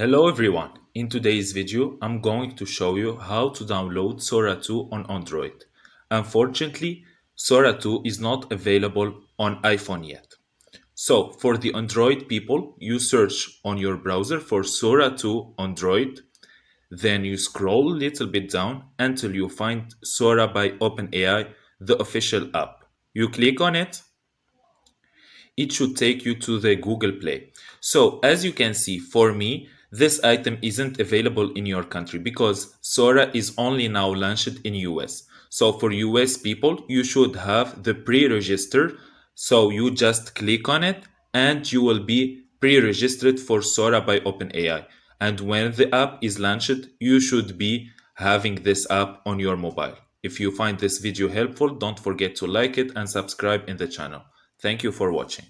Hello everyone. In today's video, I'm going to show you how to download Sora 2 on Android. Unfortunately, Sora 2 is not available on iPhone yet. So, for the Android people, you search on your browser for Sora 2 Android, then you scroll a little bit down until you find Sora by OpenAI, the official app. You click on it, it should take you to the Google Play. So as you can see, for me, this item isn't available in your country because Sora is only now launched in US. So for US people, you should have the pre-register. So you just click on it and you will be pre-registered for Sora by OpenAI. And when the app is launched, you should be having this app on your mobile. If you find this video helpful, don't forget to like it and subscribe in the channel. Thank you for watching.